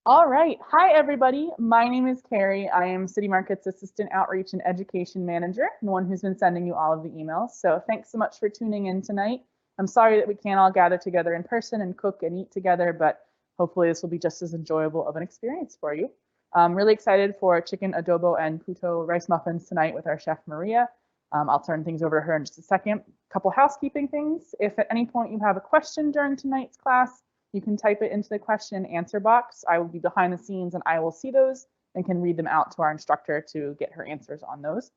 All right. Hi, everybody. My name is Carrie. I am City Market's Assistant Outreach and Education Manager, the one who's been sending you all of the emails. So thanks so much for tuning in tonight. I'm sorry that we can't all gather together in person and cook and eat together, but hopefully this will be just as enjoyable of an experience for you. I'm really excited for chicken adobo and puto rice muffins tonight with our chef Maria. I'll turn things over to her in just a second. A couple housekeeping things. If at any point you have a question during tonight's class, you can type it into the question and answer box. I will be behind the scenes and I will see those and can read them out to our instructor to get her answers on those,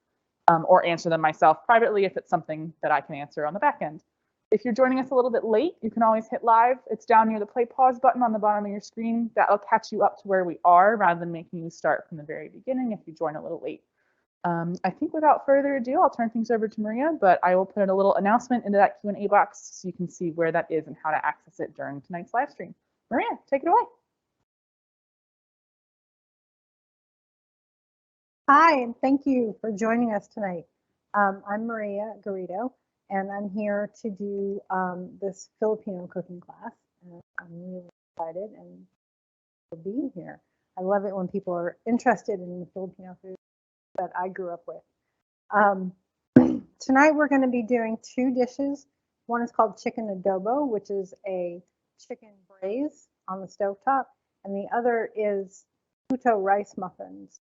or answer them myself privately if it's something that I can answer on the back end. If you're joining us a little bit late, you can always hit live. It's down near the play pause button on the bottom of your screen. That'll catch you up to where we are rather than making you start from the very beginning if you join a little late. I think without further ado, I'll turn things over to Maria, but I will put a little announcement into that Q&A box so you can see where that is and how to access it during tonight's live stream. Maria, take it away. Hi, and thank you for joining us tonight. I'm Maria Garrido, and I'm here to do this Filipino cooking class. I'm really excited and for being here. I love it when people are interested in the Filipino food that I grew up with. Tonight we're going to be doing two dishes. One is called Chicken Adobo, which is a chicken braise on the stovetop, and the other is Puto rice muffins.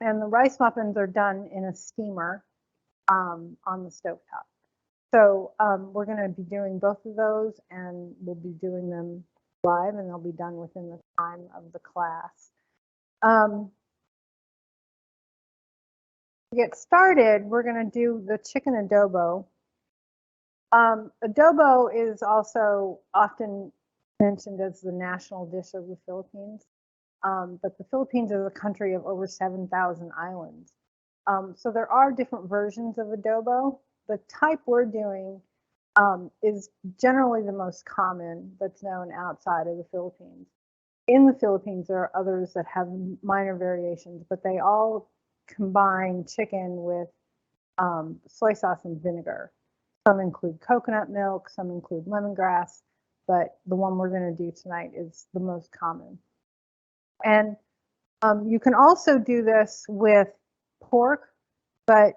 And the rice muffins are done in a steamer on the stovetop. So we're going to be doing both of those, and we'll be doing them live, and they'll be done within the time of the class. To get started, we're going to do the chicken adobo. Adobo is also often mentioned as the national dish of the Philippines, but the Philippines is a country of over 7,000 islands. So there are different versions of adobo. The type we're doing is generally the most common that's known outside of the Philippines. In the Philippines, there are others that have minor variations, but they all combine chicken with soy sauce and vinegar. Some include coconut milk, some include lemongrass, but the one we're going to do tonight is the most common. And you can also do this with pork, but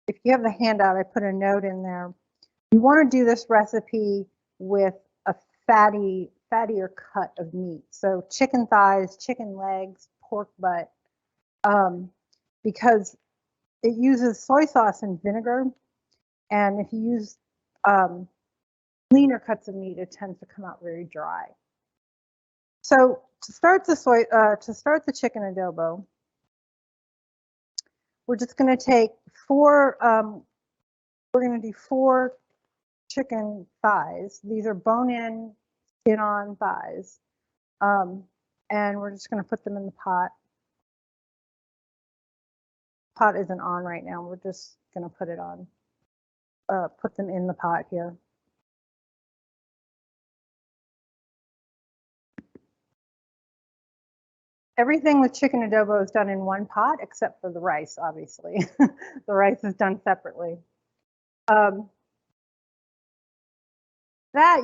if you have the handout, I put a note in there. You want to do this recipe with a fattier cut of meat. So chicken thighs, chicken legs, pork butt, because it uses soy sauce and vinegar. And if you use leaner cuts of meat, it tends to come out very dry. So to start the chicken adobo, we're just going to take four. We're going to do 4 chicken thighs. These are bone-in, skin-on thighs, and we're just going to put them in the pot. Pot isn't on right now. We're just going to put it on. Put them in the pot here. Everything with chicken adobo is done in one pot, except for the rice, obviously. The rice is done separately. That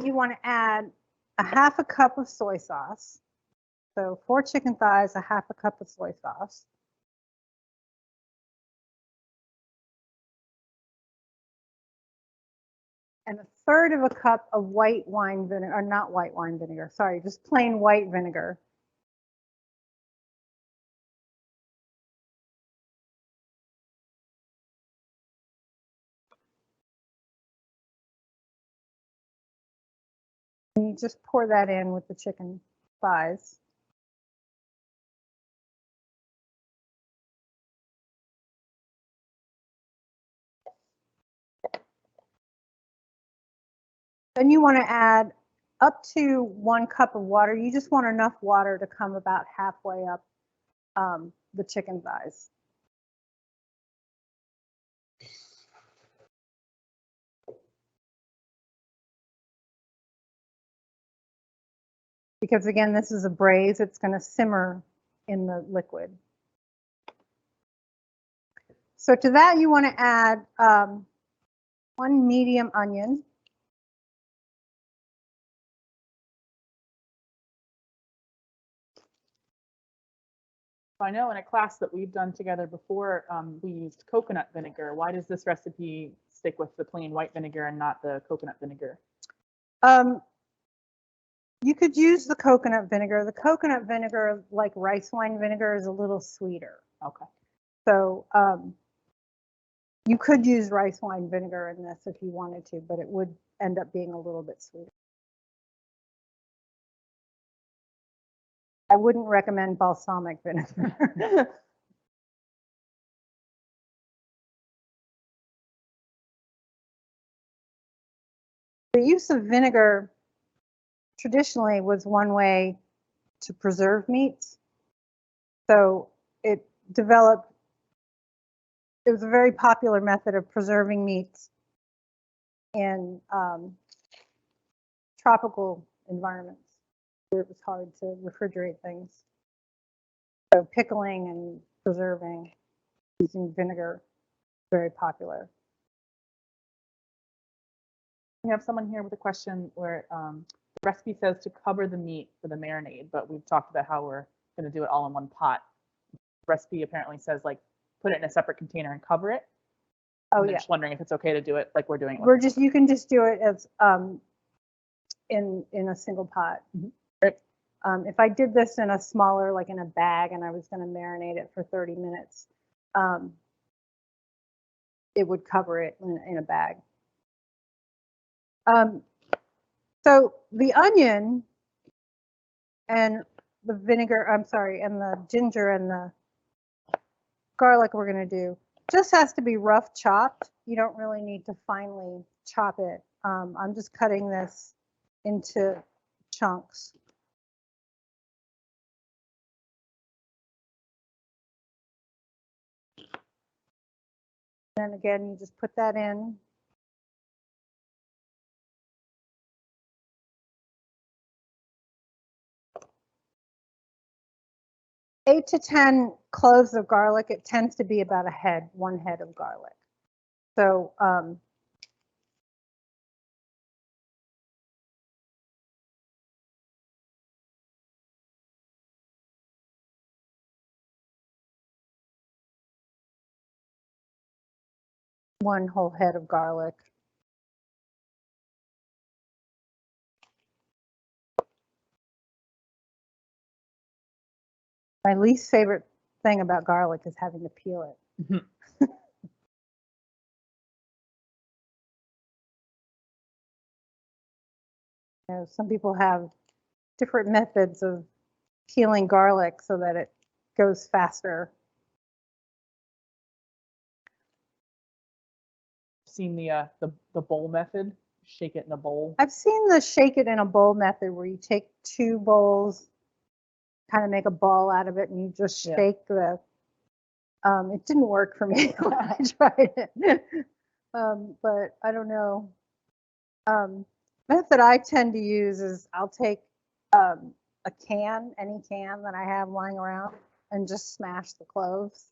you want to add a 1/2 cup of soy sauce. So 4 chicken thighs, a 1/2 cup of soy sauce. And 1/3 cup of white wine vinegar, or not white wine vinegar, sorry, just plain white vinegar. And you just pour that in with the chicken thighs. Then you want to add up to 1 cup of water. You just want enough water to come about halfway up the chicken thighs. Because again, this is a braise, it's going to simmer in the liquid. So to that, you want to add 1 medium onion. So I know in a class that we've done together before, we used coconut vinegar. Why does this recipe stick with the plain white vinegar and not the coconut vinegar? You could use the coconut vinegar. The coconut vinegar, like rice wine vinegar, is a little sweeter. Okay. So you could use rice wine vinegar in this if you wanted to, but it would end up being a little bit sweeter. I wouldn't recommend balsamic vinegar. The use of vinegar traditionally was one way to preserve meats. So it developed, it was a very popular method of preserving meats in tropical environments where it was hard to refrigerate things. So pickling and preserving using vinegar, very popular. We have someone here with a question where the recipe says to cover the meat for the marinade, but we've talked about how we're going to do it all in one pot. The recipe apparently says like put it in a separate container and cover it. Oh, I'm yeah. just wondering if it's okay to do it like we're doing it. You can just do it as in a single pot. Mm-hmm. Right. If I did this in a smaller, like in a bag, and I was going to marinate it for 30 minutes, it would cover it in a bag. So the onion and the vinegar, I'm sorry, and the ginger and the garlic we're going to do just has to be rough chopped. You don't really need to finely chop it. I'm just cutting this into chunks. And again, you just put that in. Eight to 10 cloves of garlic. It tends to be about one head of garlic. So one whole head of garlic. My least favorite thing about garlic is having to peel it. Mm-hmm. You know, some people have different methods of peeling garlic so that it goes faster. Seen the bowl method? Shake it in a bowl. I've seen the shake it in a bowl method where you take 2 bowls, kind of make a ball out of it, and you just shake the. It didn't work for me when I tried it, but I don't know. Method I tend to use is I'll take a can, any can that I have lying around, and just smash the cloves.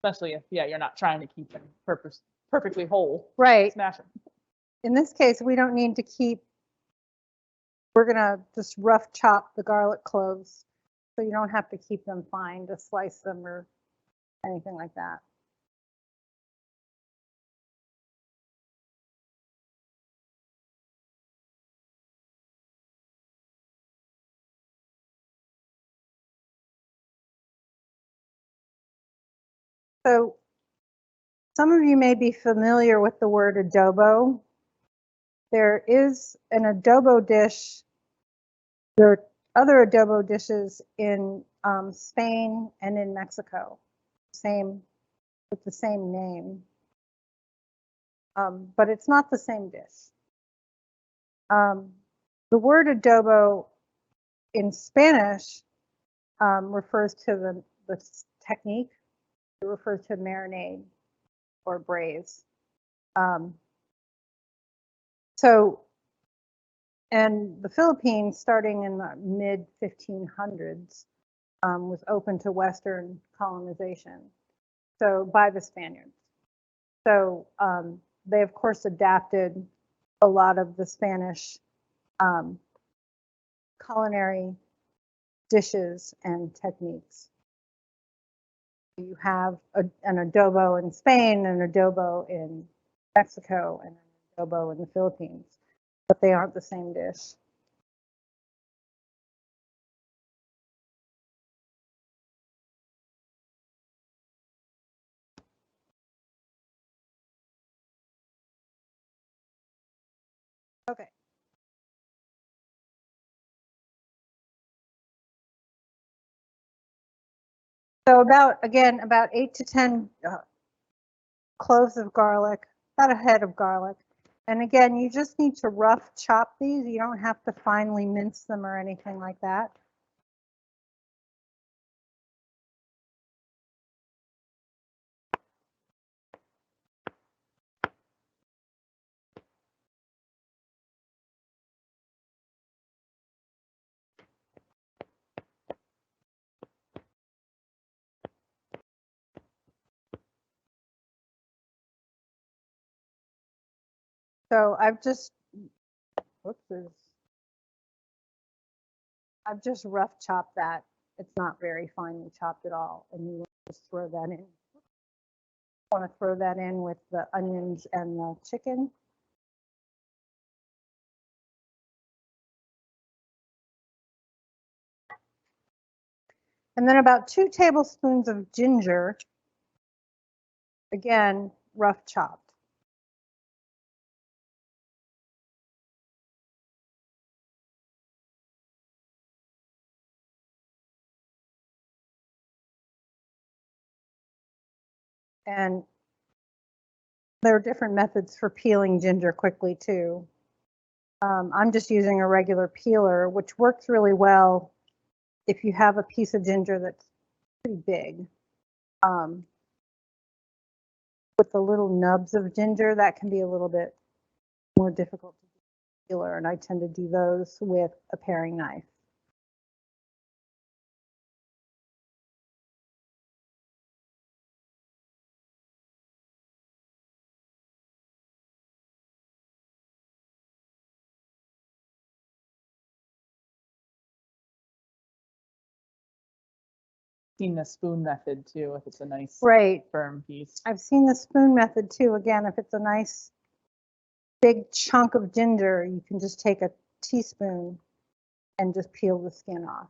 Especially if you're not trying to keep them perfectly whole. Right. Smash them. In this case, we don't need to keep. We're gonna just rough chop the garlic cloves, so you don't have to keep them fine to slice them or anything like that. So some of you may be familiar with the word adobo. There is an adobo dish. There are other adobo dishes in Spain and in Mexico, with the same name, but it's not the same dish. The word adobo in Spanish refers to the technique. It refers to marinade or braised. And the Philippines, starting in the mid 1500s, was open to Western colonization, so by the Spaniards. So they, of course, adapted a lot of the Spanish culinary dishes and techniques. You have an adobo in Spain, an adobo in Mexico, and an adobo in the Philippines, but they aren't the same dish. Okay. So about 8 to 10 cloves of garlic, about a head of garlic. And again, you just need to rough chop these. You don't have to finely mince them or anything like that. So I've just rough chopped that. It's not very finely chopped at all, and you just throw that in. Want to throw that in with the onions and the chicken. And then about 2 tablespoons of ginger, again, rough chopped. And there are different methods for peeling ginger quickly too. I'm just using a regular peeler, which works really well if you have a piece of ginger that's pretty big. With the little nubs of ginger, that can be a little bit more difficult to peeler, and I tend to do those with a paring knife. Seen the spoon method too, if it's a nice firm piece. I've seen the spoon method too. Again, if it's a nice big chunk of ginger, you can just take a teaspoon and just peel the skin off.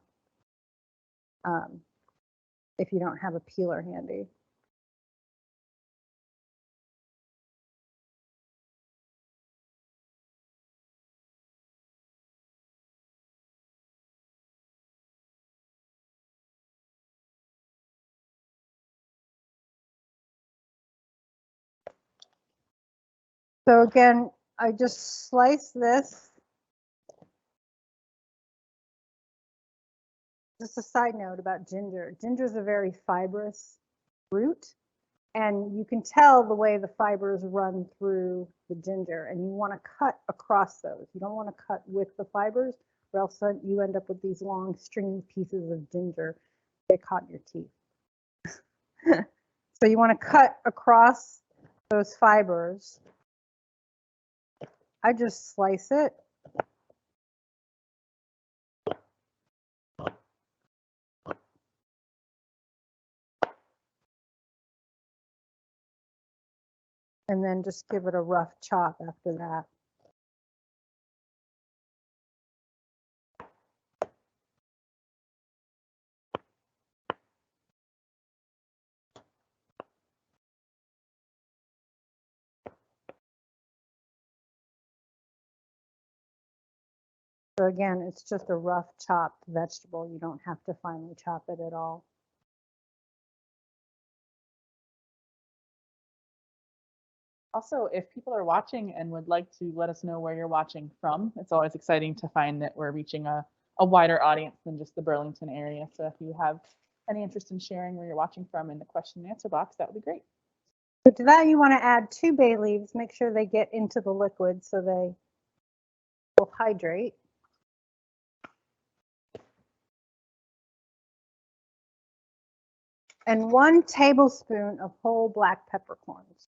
If you don't have a peeler handy. So again, I just slice this. Just a side note about ginger. Ginger is a very fibrous root, and you can tell the way the fibers run through the ginger, and you want to cut across those. You don't want to cut with the fibers, or else you end up with these long stringy pieces of ginger that get caught in your teeth. So you want to cut across those fibers. I just slice it. And then just give it a rough chop after that. So again, it's just a rough chopped vegetable. You don't have to finely chop it at all. Also, if people are watching and would like to let us know where you're watching from, it's always exciting to find that we're reaching a wider audience than just the Burlington area. So if you have any interest in sharing where you're watching from in the question and answer box, that would be great. So to that, you want to add 2 bay leaves. Make sure they get into the liquid so they will hydrate. And 1 tablespoon of whole black peppercorns.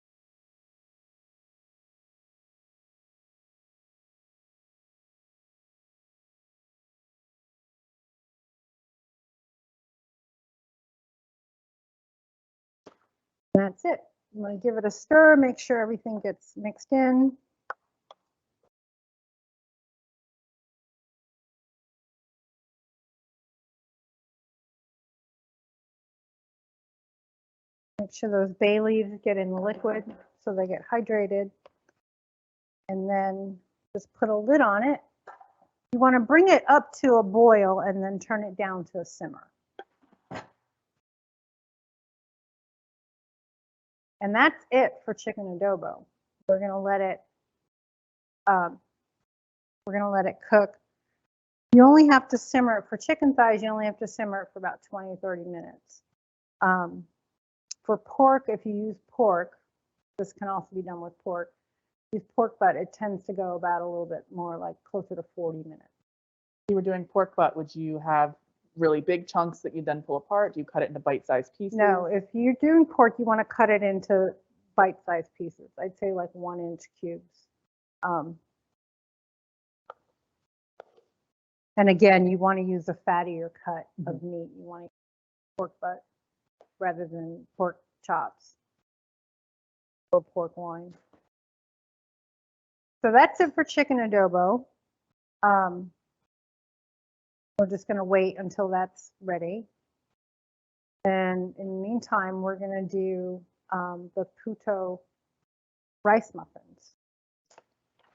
That's it. I'm going to give it a stir, make sure everything gets mixed in. Make sure those bay leaves get in the liquid so they get hydrated. And then just put a lid on it. You want to bring it up to a boil and then turn it down to a simmer. And that's it for chicken adobo. We're going to let it cook. You only have to simmer it for chicken thighs. You only have to simmer it for about 20 or 30 minutes. For pork, if you use pork, this can also be done with pork. Use pork butt, it tends to go about a little bit more, like closer to 40 minutes. If you were doing pork butt, would you have really big chunks that you then pull apart? Do you cut it into bite-sized pieces? No, if you're doing pork, you want to cut it into bite-sized pieces. I'd say like 1-inch cubes. And again, you want to use a fattier cut of meat. You want to use pork butt rather than pork chops or pork loin. So that's it for chicken adobo. We're just going to wait until that's ready. And in the meantime, we're going to do the Puto rice muffins.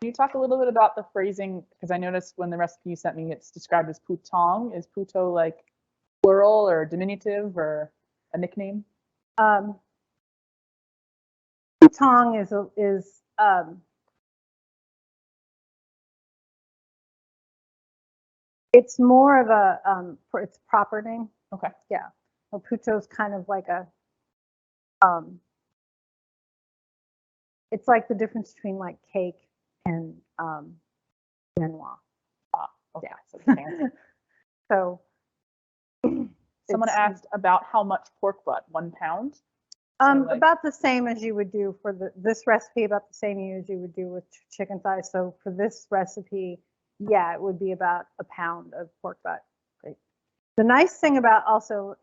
Can you talk a little bit about the phrasing? Because I noticed when the recipe you sent me, it's described as Putong. Is Puto like plural or diminutive or a nickname? Putong is it's more of a it's a proper name. Okay. Yeah. Well, Puto is kind of like a it's like the difference between like cake and Benoit. Okay. Yeah. So someone asked about how much pork butt, 1 pound? So like, about the same as you would do for this recipe, about the same as you would do with chicken thighs. So for this recipe, yeah, it would be about 1 pound of pork butt. Great. The nice thing about also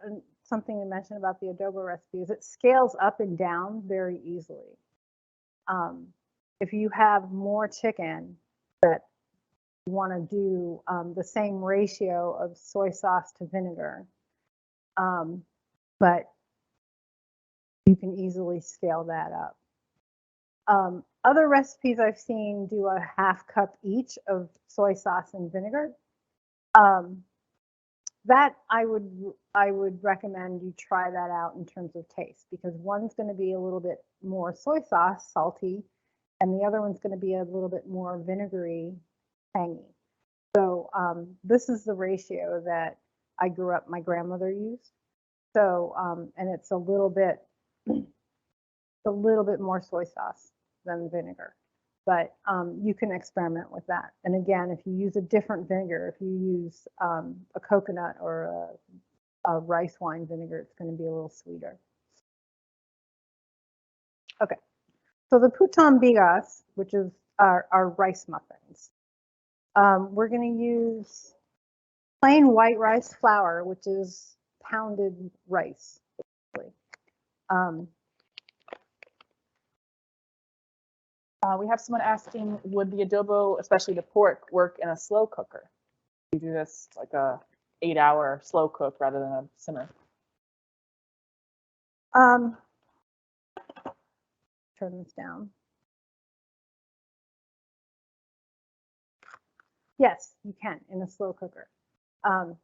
something you mentioned about the adobo recipe is it scales up and down very easily. If you have more chicken that you want to do the same ratio of soy sauce to vinegar, but you can easily scale that up. Other recipes I've seen do a 1/2 cup each of soy sauce and vinegar. That I would recommend you try that out in terms of taste, because one's going to be a little bit more soy sauce, salty, and the other one's going to be a little bit more vinegary, tangy. So this is the ratio that I grew up, my grandmother used. So and it's a little bit more soy sauce than vinegar, but you can experiment with that. And again, if you use a different vinegar, if you use a coconut or a rice wine vinegar, it's going to be a little sweeter. Okay, so the Putong bigas, which is our rice muffins, we're going to use plain white rice flour, which is pounded rice, basically. We have someone asking, would the adobo, especially the pork, work in a slow cooker? You do this like a 8-hour slow cook rather than a simmer. Turn this down. Yes, you can in a slow cooker. I'm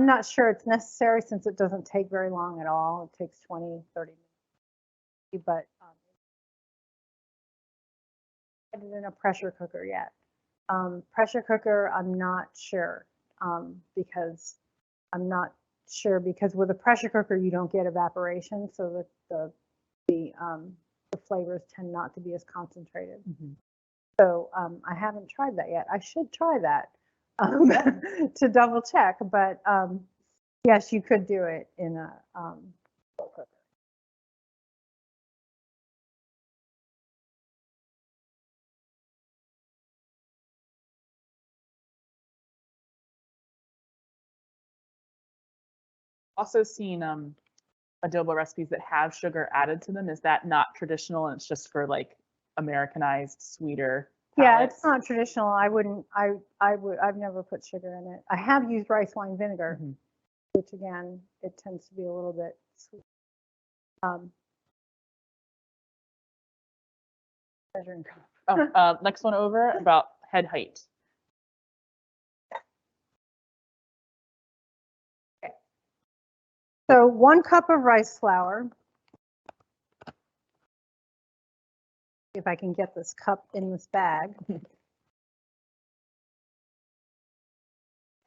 not sure it's necessary since it doesn't take very long at all. It takes 20, 30 minutes. But I did it in a pressure cooker yet. Pressure cooker, I'm not sure because with a pressure cooker you don't get evaporation, so that the flavors tend not to be as concentrated. So I haven't tried that yet. I should try that to double check, but yes, you could do it in a slow cooker. Also seen adobo recipes that have sugar added to them. Is that not traditional and it's just for like Americanized, sweeter Yeah, palates? it's not traditional. I've never put sugar in it. I have used rice wine vinegar, which again, it tends to be a little bit sweet. Measuring cup. Oh, next one over about head height. Okay. So 1 cup of rice flour. If I can get this cup in this bag.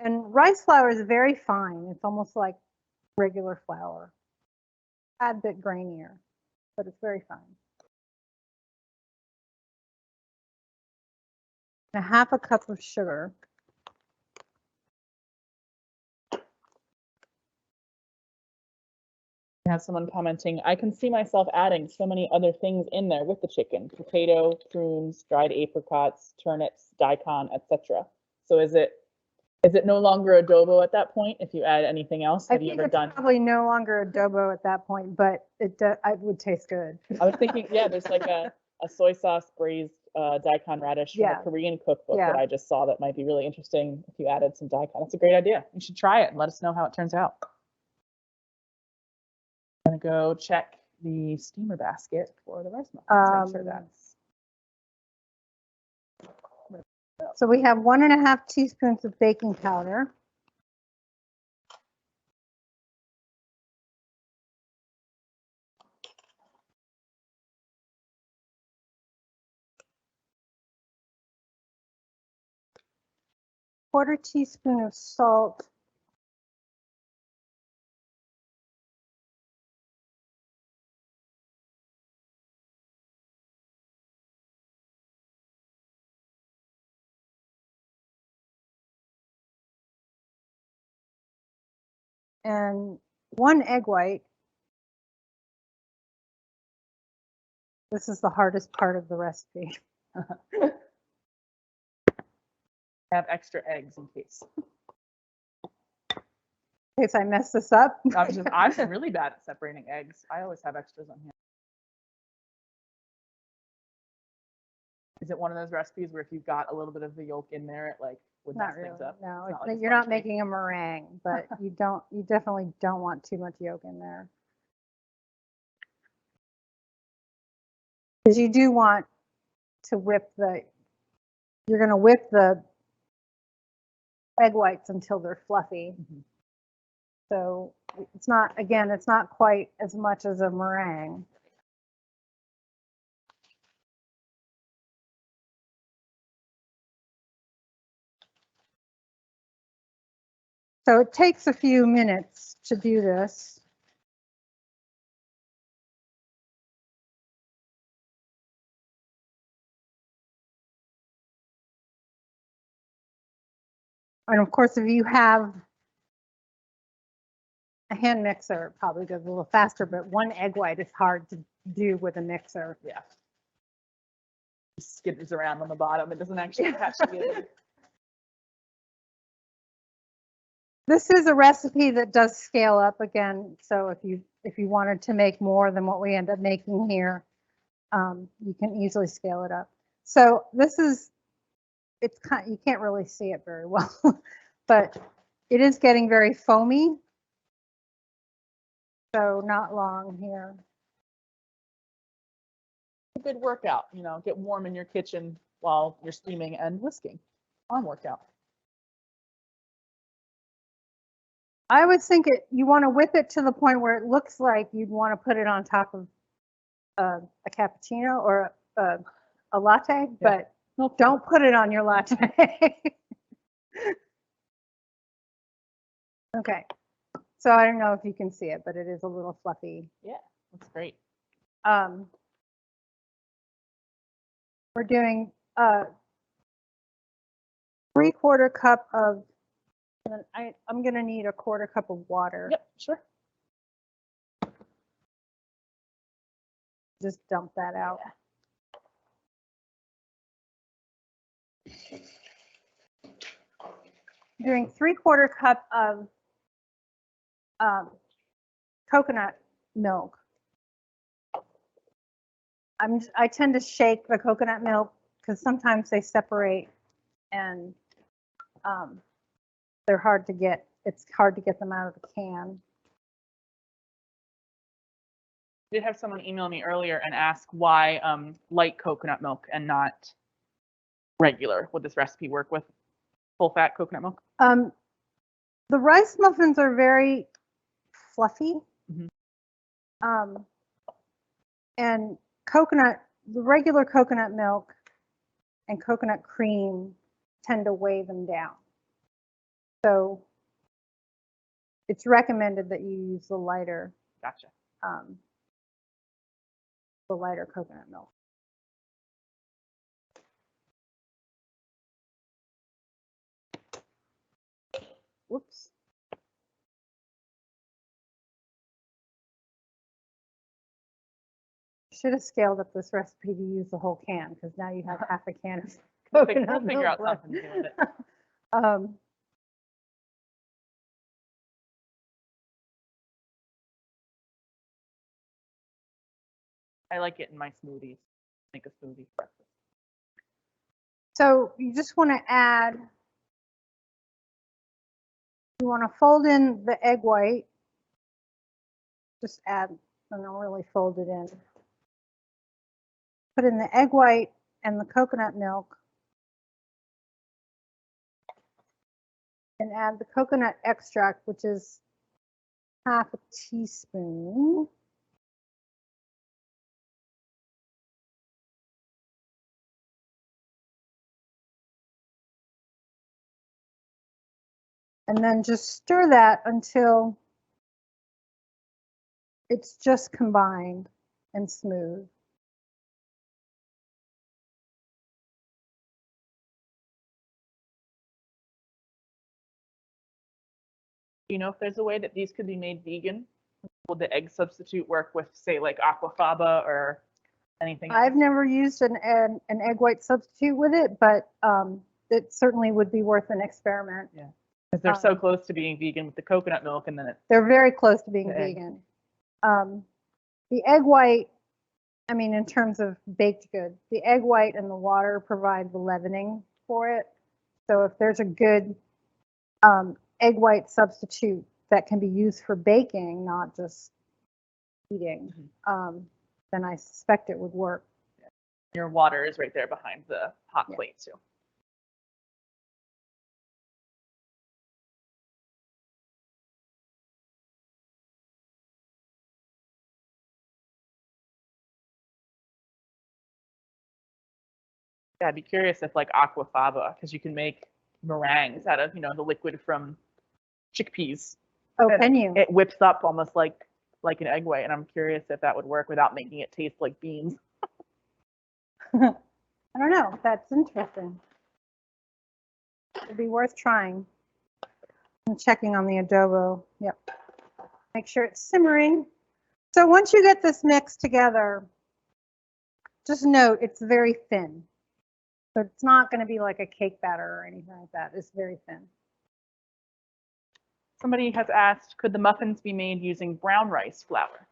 And rice flour is very fine. It's almost like regular flour. A bit grainier, but it's very fine. And 1/2 cup of sugar. I have someone commenting, I can see myself adding so many other things in there with the chicken: potato, prunes, dried apricots, turnips, daikon, etc. So is it no longer adobo at that point if you add anything else? Have you ever done? Probably no longer adobo at that point, but it would taste good. I was thinking, yeah, there's like a soy sauce braised daikon radish from a Korean cookbook that I just saw that might be really interesting if you added some daikon. That's a great idea. You should try it and let us know how it turns out. I'm gonna go check the steamer basket for the rice muffins. Make sure that's. So we have 1½ teaspoons of baking powder. ¼ teaspoon of salt. And 1 egg white. This is the hardest part of the recipe. Have extra eggs in case. In case I mess this up. I'm really bad at separating eggs. I always have extras on here. Is it one of those recipes where if you've got a little bit of the yolk in there, it like would mess things up? No, you're not making a meringue, but you definitely don't want too much yolk in there. Because you do want to you're going to whip the egg whites until they're fluffy. So it's not quite as much as a meringue. So it takes a few minutes to do this. And of course, if you have a hand mixer, it probably goes a little faster, but 1 egg white is hard to do with a mixer. Yeah. It skitters around on the bottom. It doesn't actually catch together. This is a recipe that does scale up again. So if you wanted to make more than what we end up making here, you can easily scale it up. So this is, you can't really see it very well, but it is getting very foamy. So not long here. A good workout, get warm in your kitchen while you're steaming and whisking. Arm workout. I would think you want to whip it to the point where it looks like you'd want to put it on top of a cappuccino or a latte, but don't put it on your latte. Okay, so I don't know if you can see it, but it is a little fluffy. Yeah, that's great. We're doing 3/4 cup of, and I'm going to need a 1/4 cup of water. Yep, sure. Just dump that out. Doing 3/4 cup of coconut milk. I tend to shake the coconut milk because sometimes they separate and they're hard to get. It's hard to get them out of the can. I did have someone email me earlier and ask why light coconut milk and not regular. Would this recipe work with full fat coconut milk? The rice muffins are very fluffy. Mm-hmm. And the regular coconut milk and coconut cream tend to weigh them down. So it's recommended that you use the lighter. Gotcha. The lighter coconut milk. Whoops. Should have scaled up this recipe to use the whole can because now you have half a can of coconut milk. We'll figure out something to do with it. I like it in my smoothies. Make a smoothie breakfast. So you just want to add, you want to fold in the egg white. Just add, and I'll really fold it in. Put in the egg white and the coconut milk. And add the coconut extract, which is half a teaspoon. And then just stir that until it's just combined and smooth. Do you know if there's a way that these could be made vegan? Would the egg substitute work with, say, like aquafaba or anything else? I've never used an egg white substitute with it, but it certainly would be worth an experiment. Yeah, because they're so close to being vegan with the coconut milk, and then they're very close to being vegan. The egg white, I mean, in terms of baked goods, the egg white and the water provide the leavening for it. So if there's a good egg white substitute that can be used for baking, not just eating, then I suspect it would work. Your water is right there behind the hot plate too. Yeah, I'd be curious if like aquafaba, because you can make meringues out of, the liquid from chickpeas. Oh, can you? It whips up almost like an egg white, and I'm curious if that would work without making it taste like beans. I don't know. That's interesting. It'd be worth trying. I'm checking on the adobo. Yep. Make sure it's simmering. So once you get this mix together, just note it's very thin. So it's not going to be like a cake batter or anything like that. It's very thin. Somebody has asked, could the muffins be made using brown rice flour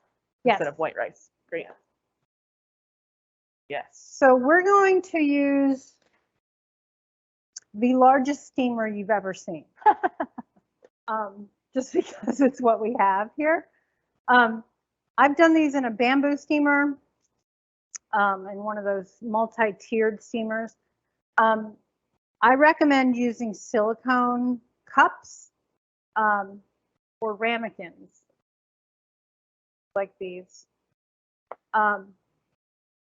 instead of white rice? Great. Yes. So we're going to use the largest steamer you've ever seen. Just because it's what we have here. I've done these in a bamboo steamer and one of those multi-tiered steamers. I recommend using silicone cups or ramekins like these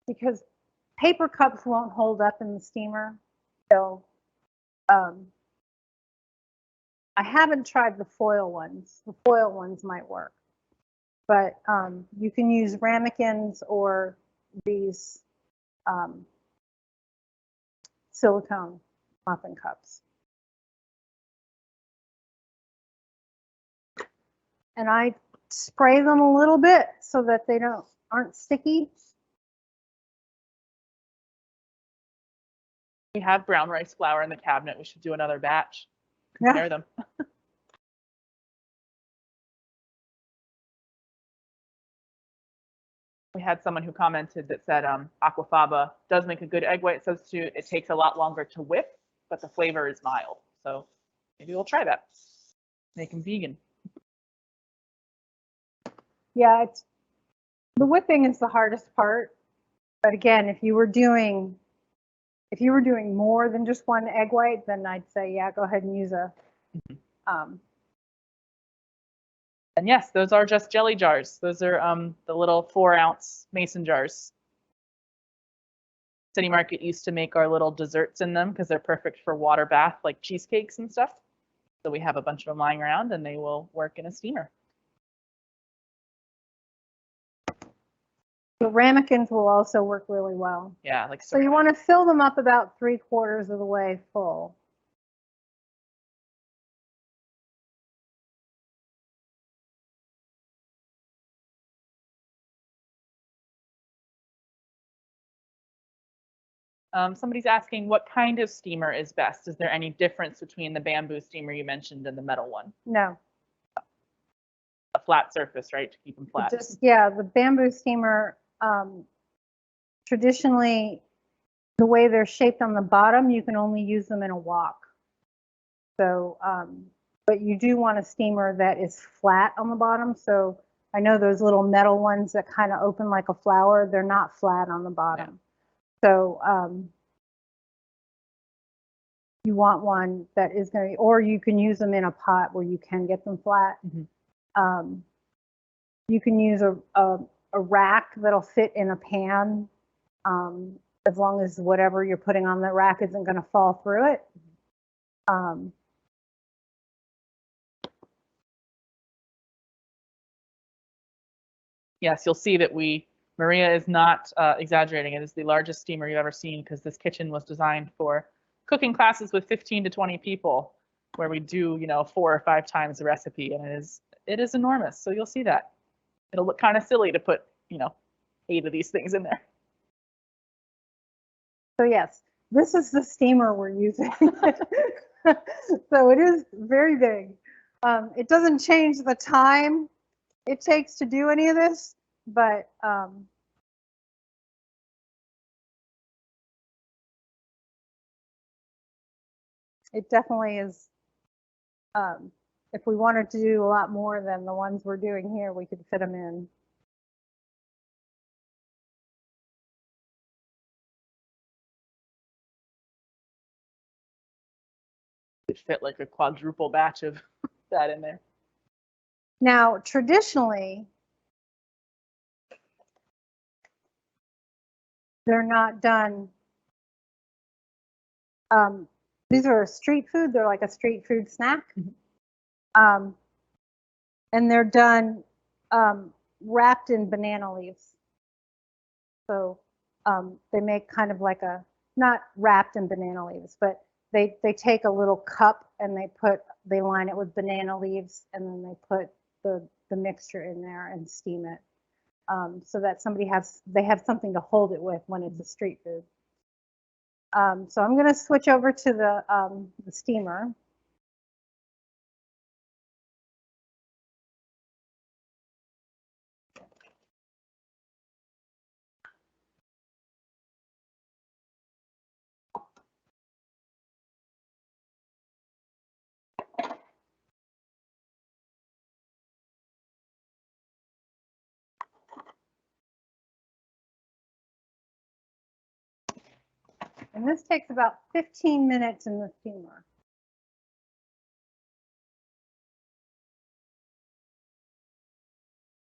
because paper cups won't hold up in the steamer. So I haven't tried the foil ones. The foil ones might work, but you can use ramekins or these silicone muffin cups. And I spray them a little bit so that they aren't sticky. We have brown rice flour in the cabinet. We should do another batch. Compare them. We had someone who commented that said aquafaba does make a good egg white substitute. It takes a lot longer to whip, but the flavor is mild. So maybe we'll try that. Make them vegan. Yeah, the whipping is the hardest part. But again, if you were doing more than just one egg white, then I'd say, yeah, go ahead and use a. And yes, those are just jelly jars. Those are the little 4-ounce mason jars. City Market used to make our little desserts in them because they're perfect for water bath, like cheesecakes and stuff. So we have a bunch of them lying around, and they will work in a steamer. The ramekins will also work really well. Yeah, like so you want to fill them up about 3/4 of the way full. Somebody's asking what kind of steamer is best. Is there any difference between the bamboo steamer you mentioned and the metal one? No. A flat surface, right, to keep them flat. Yeah, the bamboo steamer, traditionally, the way they're shaped on the bottom, you can only use them in a wok. So, but you do want a steamer that is flat on the bottom. So I know those little metal ones that kind of open like a flower, they're not flat on the bottom. Yeah. So you want one that is going to, or you can use them in a pot where you can get them flat. Mm-hmm. You can use a rack that'll fit in a pan, as long as whatever you're putting on the rack isn't going to fall through it. Yes, you'll see that Maria is not exaggerating. It is the largest steamer you've ever seen because this kitchen was designed for cooking classes with 15 to 20 people, where we do, 4 or 5 times the recipe, and it is enormous. So you'll see that. It'll look kind of silly to put, 8 of these things in there. So yes, this is the steamer we're using. So it is very big. It doesn't change the time it takes to do any of this, but it definitely is. If we wanted to do a lot more than the ones we're doing here, we could fit them in. It fit like a quadruple batch of that in there. Now, traditionally, they're not done. These are street food. They're like a street food snack. Mm-hmm. And they're done wrapped in banana leaves. So they make kind of like not wrapped in banana leaves, but they take a little cup and they line it with banana leaves, and then they put the mixture in there and steam it, so that they have something to hold it with when it's a street food. So I'm going to switch over to the steamer. And this takes about 15 minutes in the steamer.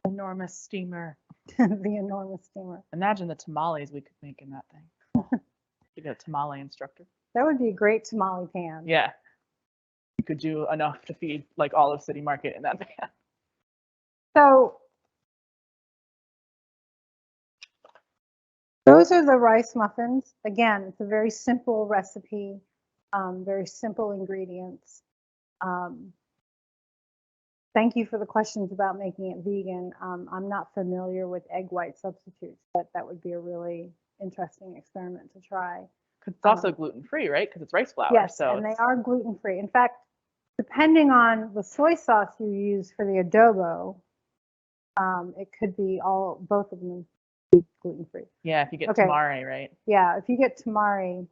Enormous steamer. The enormous steamer. Imagine the tamales we could make in that thing. You get a tamale instructor. That would be a great tamale pan. Yeah. You could do enough to feed like all of City Market in that pan. So those are the rice muffins. Again, it's a very simple recipe, very simple ingredients. Thank you for the questions about making it vegan. I'm not familiar with egg white substitutes, but that would be a really interesting experiment to try. It's also gluten-free, right? Because it's rice flour. Yes, so and they are gluten-free. In fact, depending on the soy sauce you use for the adobo, it could be both of them gluten-free. Yeah, if you get Okay. tamari, right? Yeah, if you get tamari.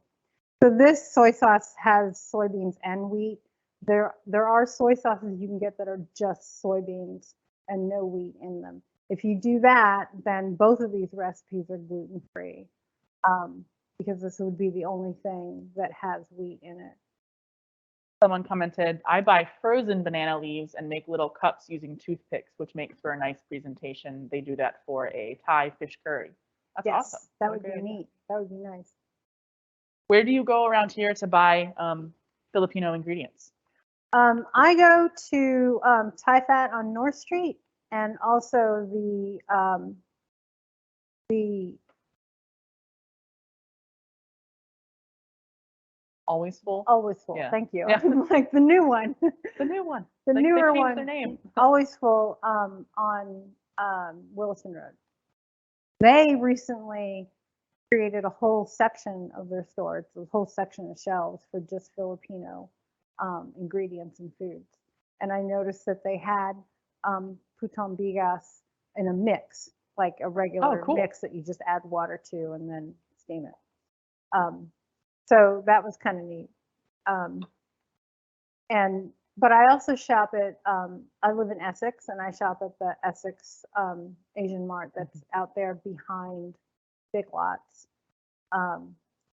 So this soy sauce has soybeans and wheat. There are soy sauces you can get that are just soybeans and no wheat in them. If you do that, then both of these recipes are gluten-free, because this would be the only thing that has wheat in it. Someone commented, I buy frozen banana leaves and make little cups using toothpicks, which makes for a nice presentation. They do that for a Thai fish curry. That's Yes, awesome. that would be neat. That would be nice. Where do you go around here to buy Filipino ingredients? I go to Thai Fat on North Street, and also the Always Full? Always Full. Yeah. Thank you. Yeah. Like the new one. The new one. The Like, newer they changed one. their name. Always Full on Williston Road. They recently created a whole section of their store. It's a whole section of shelves for just Filipino ingredients and foods. And I noticed that they had Putong bigas in a mix, like a regular mix that you just add water to and then steam it. So that was kind of neat. But I also shop at, I live in Essex, and I shop at the Essex Asian Mart that's out there behind Big Lots.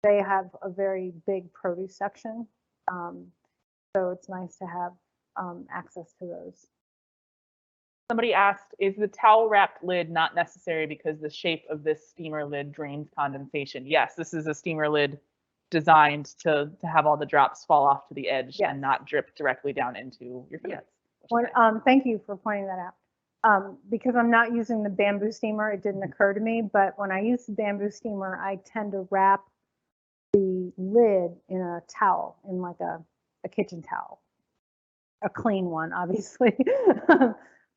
They have a very big produce section, so it's nice to have access to those. Somebody asked, is the towel wrapped lid not necessary because the shape of this steamer lid drains condensation? Yes, this is a steamer lid designed to have all the drops fall off to the edge and not drip directly down into your food. Yes. Well, thank you for pointing that out. Because I'm not using the bamboo steamer, it didn't occur to me, but when I use the bamboo steamer, I tend to wrap the lid in a towel, in like a kitchen towel, a clean one, obviously.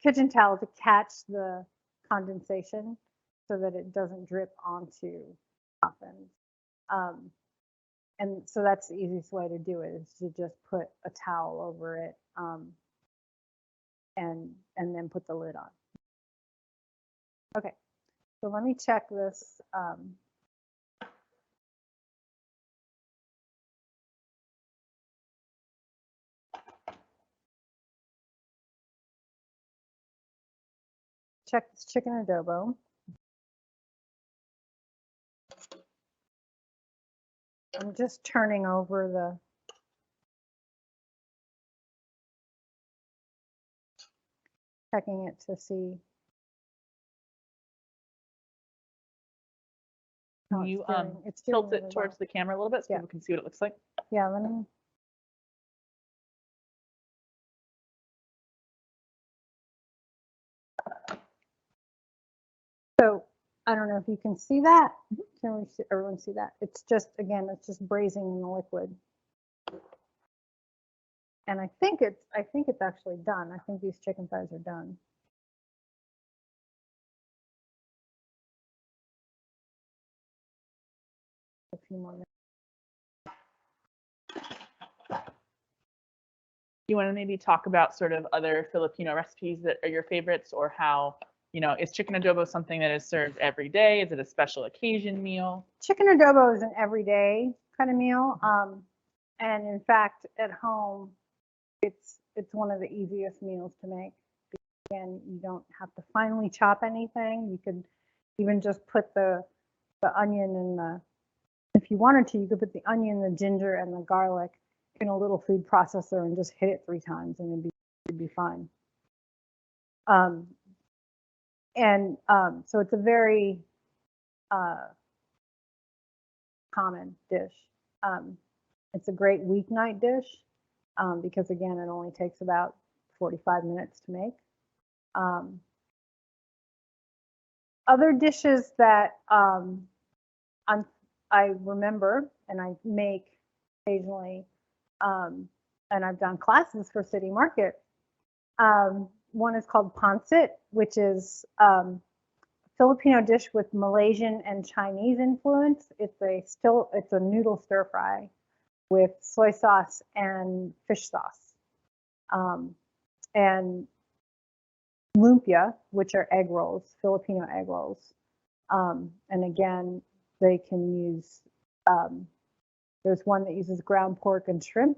Kitchen towel to catch the condensation so that it doesn't drip onto muffins. And so that's the easiest way to do it, is to just put a towel over it, and then put the lid on. Okay, so let me check this. Check this chicken adobo. I'm just turning over the checking it to see. Can you tilt it towards the camera a little bit so people can see what it looks like? Yeah, let me. So I don't know if you can see that. Can everyone see that? It's just, again, it's just braising in the liquid. And I think it's actually done. I think these chicken thighs are done. A few more minutes. You want to maybe talk about sort of other Filipino recipes that are your favorites, or how, is chicken adobo something that is served every day? Is it a special occasion meal? Chicken adobo is an everyday kind of meal. And in fact, at home, it's one of the easiest meals to make. Again, you don't have to finely chop anything. You could even just put the onion in the, if you wanted to, you could put the onion, the ginger, and the garlic in a little food processor and just hit it 3 times, and it'd be fine. So it's a very common dish. It's a great weeknight dish because, again, it only takes about 45 minutes to make. Other dishes that I remember and I make occasionally, and I've done classes for City Market. One is called pancit, which is a Filipino dish with Malaysian and Chinese influence. It's a noodle stir fry with soy sauce and fish sauce, and lumpia, which are egg rolls, Filipino egg rolls. And again, they can use, there's one that uses ground pork and shrimp,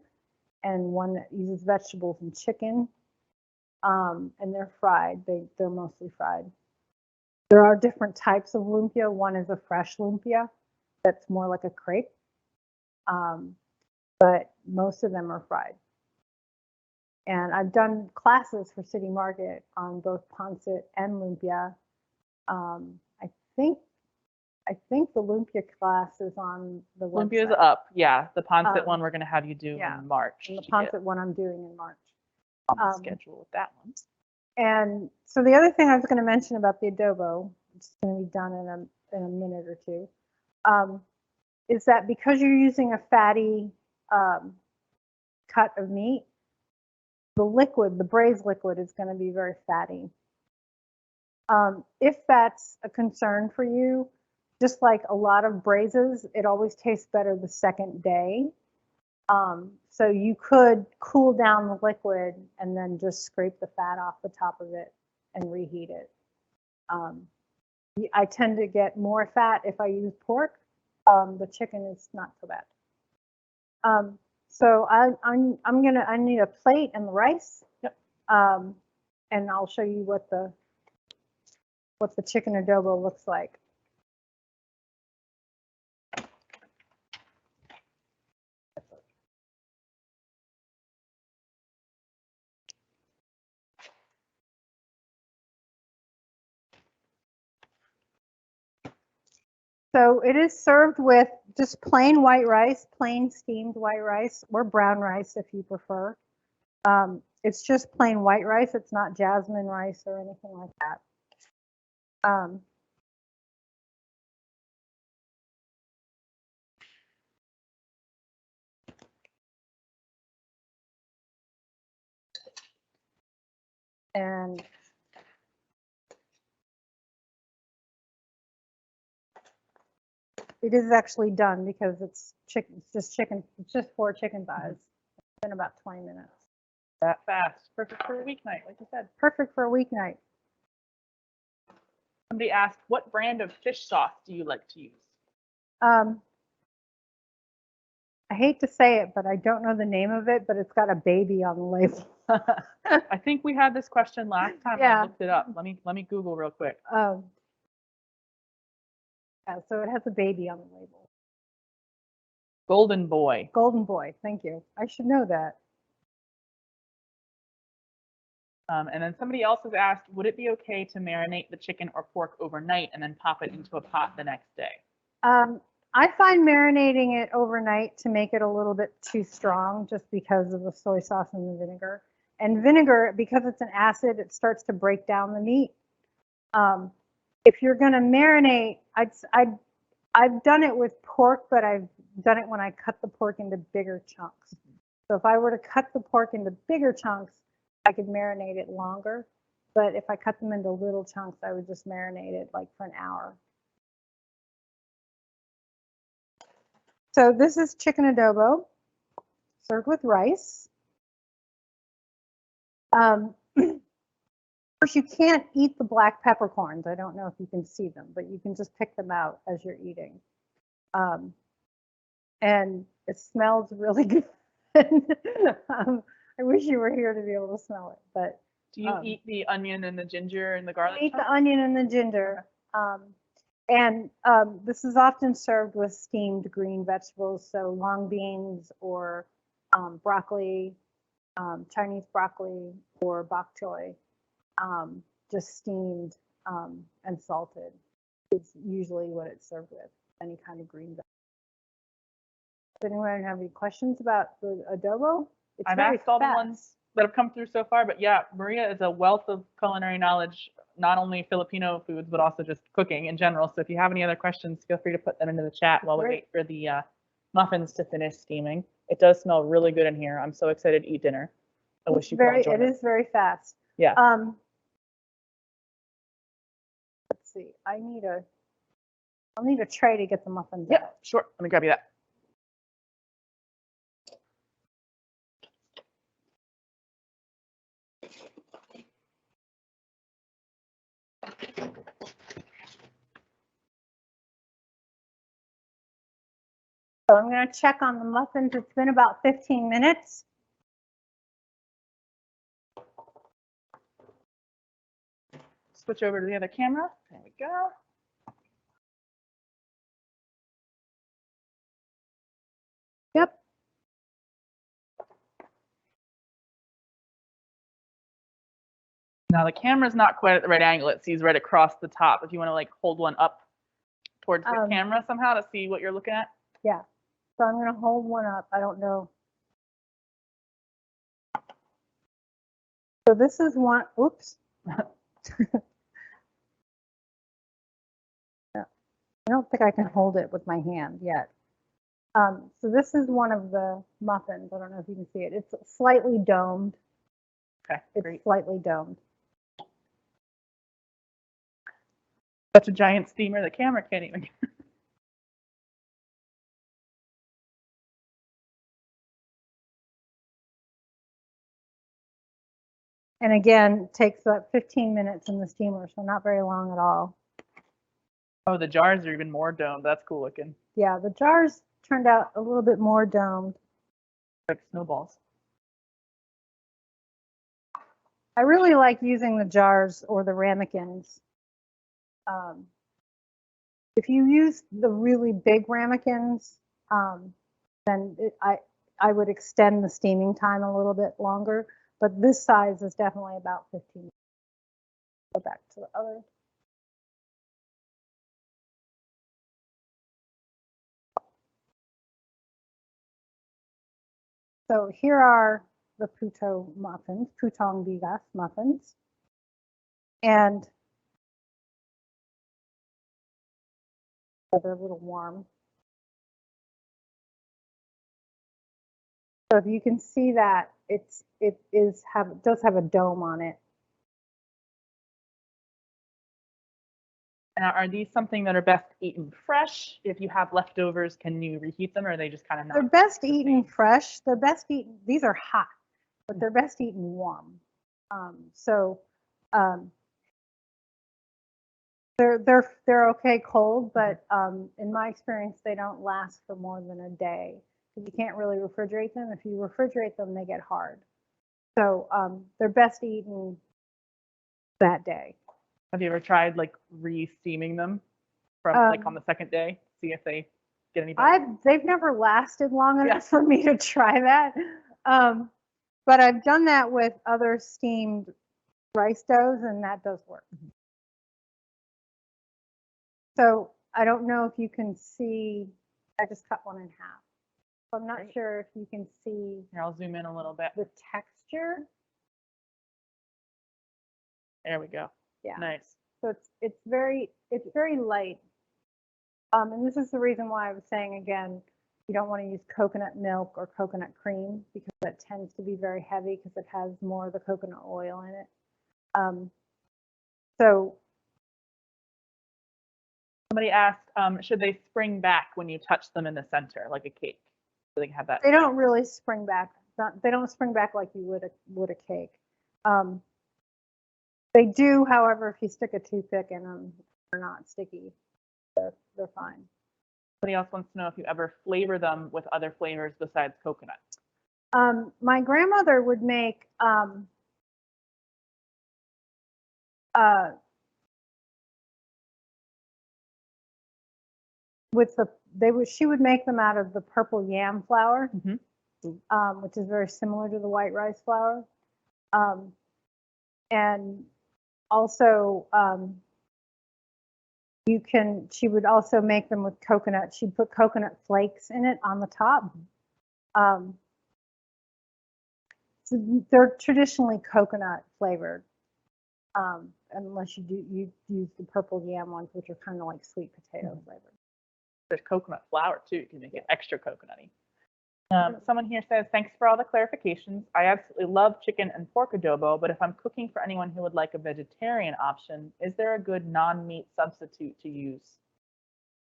and one that uses vegetables and chicken. And they're fried. They're mostly fried. There are different types of lumpia. One is a fresh lumpia that's more like a crepe, but most of them are fried. And I've done classes for City Market on both pancit and lumpia. I think the lumpia class is on the website. Lumpia is up, yeah. The pancit one we're going to have you do in March. And the pancit one I'm doing in March. On the schedule with that one. And so the other thing I was going to mention about the adobo, which is going to be done in a minute or two, is that because you're using a fatty cut of meat, the liquid, the braised liquid, is going to be very fatty. If that's a concern for you, just like a lot of braises, it always tastes better the second day. So you could cool down the liquid and then just scrape the fat off the top of it and reheat it. I tend to get more fat if I use pork. The chicken is not so bad. So I need a plate and the rice. Yep. And I'll show you what the chicken adobo looks like. So it is served with just plain white rice, plain steamed white rice, or brown rice if you prefer. It's just plain white rice. It's not jasmine rice or anything like that. And it is actually done because it's chicken. It's just chicken. It's just 4 chicken thighs. It's been about 20 minutes. That fast. Perfect for a weeknight, like you said. Perfect for a weeknight. Somebody asked, what brand of fish sauce do you like to use? I hate to say it, but I don't know the name of it, but it's got a baby on the label. I think we had this question last time. Yeah. I looked it up. Let me Google real quick. Yeah, so it has a baby on the label. Golden Boy. Golden Boy. Thank you. I should know that. And then somebody else has asked, would it be okay to marinate the chicken or pork overnight and then pop it into a pot the next day? I find marinating it overnight to make it a little bit too strong just because of the soy sauce and the vinegar. And vinegar, because it's an acid, it starts to break down the meat. If you're going to marinate, I've done it with pork, but I've done it when I cut the pork into bigger chunks. So if I were to cut the pork into bigger chunks, I could marinate it longer. But if I cut them into little chunks, I would just marinate it like for an hour. So this is chicken adobo served with rice. Of course, you can't eat the black peppercorns. I don't know if you can see them, but you can just pick them out as you're eating. And it smells really good. I wish you were here to be able to smell it. But do you eat the onion and the ginger and the garlic? I eat the onion and the ginger. And this is often served with steamed green vegetables, so long beans or broccoli, Chinese broccoli or bok choy, just steamed and salted. It's usually what it's served with, any kind of green vegetable. Does anyone have any questions about the adobo? I've asked all the ones that have come through so far, but yeah, Maria is a wealth of culinary knowledge, not only Filipino foods, but also just cooking in general. So if you have any other questions, feel free to put them into the chat while we wait for the muffins to finish steaming. It does smell really good in here. I'm so excited to eat dinner. I wish you could all join us. It is very fast. Yeah. Let's see. I'll need a tray to get the muffins out. Yeah, sure. Let me grab you that. So I'm going to check on the muffins. It's been about 15 minutes. Switch over to the other camera. There we go. Yep. Now the camera's not quite at the right angle. It sees right across the top. If you want to like hold one up towards the camera somehow to see what you're looking at. Yeah. So I'm going to hold one up. I don't know. So this is one. Oops. I don't think I can hold it with my hand yet. So this is one of the muffins. I don't know if you can see it. It's slightly domed. Okay, it's great. Slightly domed. Such a giant steamer, the camera can't even. And again, it takes about 15 minutes in the steamer, so not very long at all. Oh, the jars are even more domed. That's cool looking. Yeah, the jars turned out a little bit more domed. Like snowballs. I really like using the jars or the ramekins. If you use the really big ramekins, then I would extend the steaming time a little bit longer. But this size is definitely about 15 minutes. Go back to the other. So here are the Puto muffins, Putong Bigas muffins. And they're a little warm. So if you can see that it does have a dome on it. Now, are these something that are best eaten fresh? If you have leftovers, can you reheat them, or are they just kind of not? They're best eaten fresh. They're best eaten. These are hot, but they're best eaten warm. They're okay cold, but in my experience, they don't last for more than a day. You can't really refrigerate them. If you refrigerate them, they get hard. So they're best eaten that day. Have you ever tried like re-steaming them from like on the second day? See if they get any better? They've never lasted long enough for me to try that. But I've done that with other steamed rice doughs, and that does work. So I don't know if you can see, I just cut one in half. So I'm not sure if you can see. Here, I'll zoom in a little bit. The texture. There we go. Yeah. Nice. So it's very light. And this is the reason why I was saying again, you don't want to use coconut milk or coconut cream because it tends to be very heavy because it has more of the coconut oil in it. So somebody asked, should they spring back when you touch them in the center, like a cake? So they can have that. They don't really spring back. They don't spring back like you would a cake. They do, however, if you stick a toothpick in them, they're not sticky. They're fine. Somebody else wants to know if you ever flavor them with other flavors besides coconut. My grandmother would make she would make them out of the purple yam flour, which is very similar to the white rice flour, and also she would also make them with coconut. She'd put coconut flakes in it on the top. So they're traditionally coconut flavored, unless you use the purple yam ones, which are kind of like sweet potato flavored. There's coconut flour too. You can make it extra coconutty. Someone here says, thanks for all the clarifications. I absolutely love chicken and pork adobo, but if I'm cooking for anyone who would like a vegetarian option, is there a good non-meat substitute to use?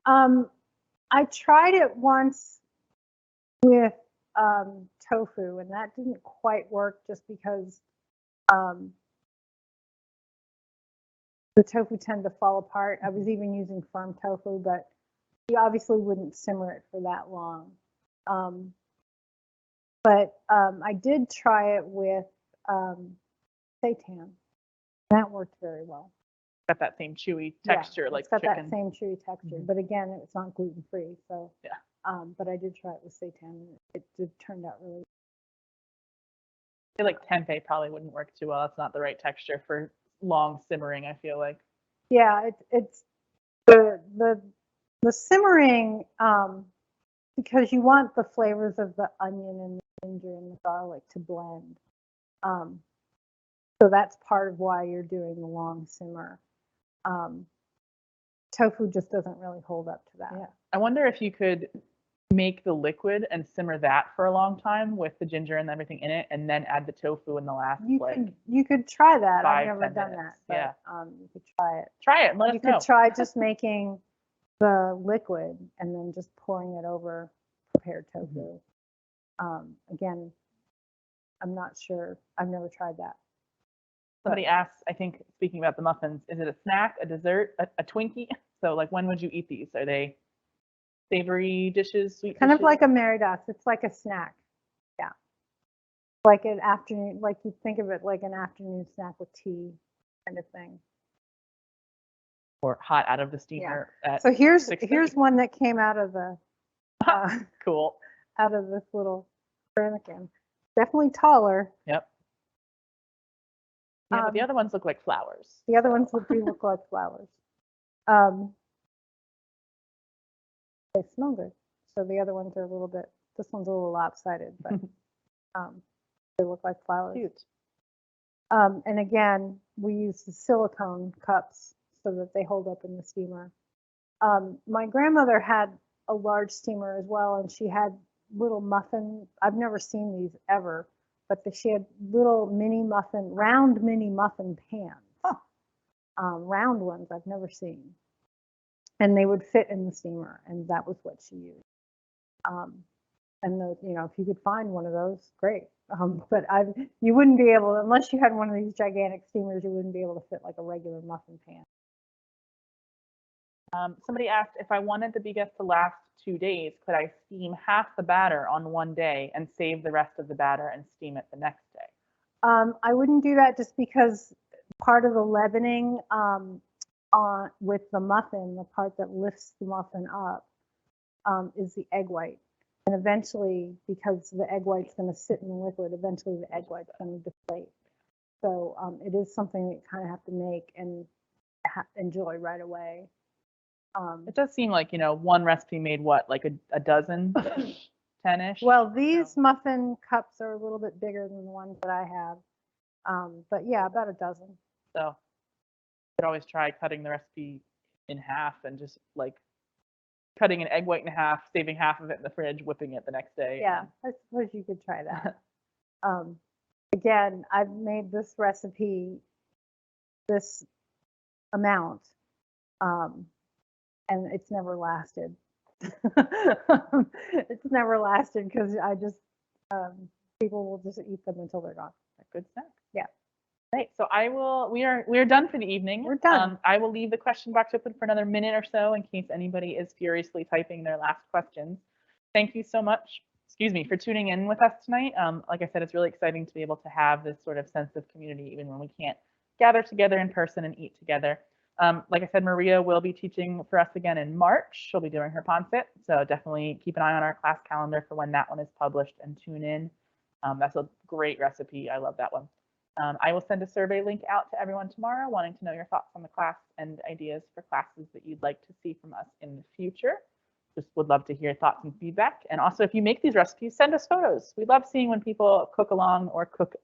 I tried it once with tofu, and that didn't quite work just because the tofu tend to fall apart. I was even using firm tofu, but you obviously wouldn't simmer it for that long. But I did try it with seitan. That worked very well. Got that same chewy texture, Yeah, like it's got chicken. that same chewy texture, but again, it's not gluten free. So yeah. But I did try it with seitan, and it did turned out really. I feel like tempeh probably wouldn't work too well. It's not the right texture for long simmering, I feel like. Yeah, it's the simmering, because you want the flavors of the onion and the ginger and the garlic to blend. So that's part of why you're doing the long simmer. Tofu just doesn't really hold up to that. Yeah. I wonder if you could make the liquid and simmer that for a long time with the ginger and everything in it, and then add the tofu in the last. You could try that. I've never 5-10 done minutes. that, but you could try it. Try it and let us know. You could try just making the liquid and then just pouring it over prepared tofu. Again, I'm not sure. I've never tried that. Somebody asked, I think, speaking about the muffins, is it a snack, a dessert, a Twinkie? So like, when would you eat these? Are they savory dishes, sweet kind dishes? of like a marinated. It's like a snack. Yeah. Like an afternoon, like you think of it like an afternoon snack with tea kind of thing. Or hot out of the steamer. Yeah. So here's one that came out of the cool. Out of this little ramekin. Definitely taller. Yep. Yeah, but the other ones look like flowers. The other ones do look like flowers. They smell good. So the other ones are a little bit, this one's a little lopsided, but they look like flowers. Cute. And again, we use the silicone cups so that they hold up in the steamer. My grandmother had a large steamer as well, and she had little muffin. I've never seen these ever, but she had little round mini muffin pans. Round ones I've never seen. And they would fit in the steamer, and that was what she used. And if you could find one of those, great. But you wouldn't be able, unless you had one of these gigantic steamers, you wouldn't be able to fit like a regular muffin pan. Somebody asked, if I wanted the baguette to last 2 days, could I steam half the batter on one day and save the rest of the batter and steam it the next day? I wouldn't do that, just because part of the leavening with the muffin, the part that lifts the muffin up, is the egg white. And eventually, because the egg white's going to sit in the liquid, eventually the egg white's going to deflate. So it is something that you kind of have to make and enjoy right away. It does seem like, one recipe made what, like a dozen, 10-ish? Well, these muffin cups are a little bit bigger than the ones that I have. But yeah, about a dozen. So you could always try cutting the recipe in half and just like cutting an egg white in half, saving half of it in the fridge, whipping it the next day. Yeah, I suppose you could try that. Again, I've made this recipe, this amount, and it's never lasted. It's never lasted because I just, people will just eat them until they're gone. Good snack. Yeah. Right. So we are done for the evening. We're done. I will leave the question box open for another minute or so in case anybody is furiously typing their last questions. Thank you so much, for tuning in with us tonight. Like I said, it's really exciting to be able to have this sort of sense of community even when we can't gather together in person and eat together. Like I said, Maria will be teaching for us again in March. She'll be doing her Ponsit, so definitely keep an eye on our class calendar for when that one is published and tune in. That's a great recipe. I love that one. I will send a survey link out to everyone tomorrow, wanting to know your thoughts on the class and ideas for classes that you'd like to see from us in the future. Just would love to hear thoughts and feedback. And also, if you make these recipes, send us photos. We love seeing when people cook along or cook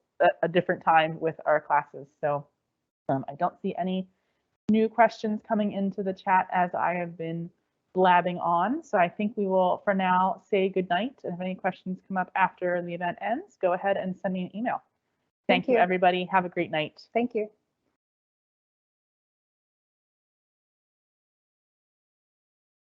a different time with our classes. So I don't see any new questions coming into the chat as I have been blabbing on. So I think we will, for now, say goodnight. And if any questions come up after the event ends, go ahead and send me an email. Thank you, everybody. Have a great night. Thank you.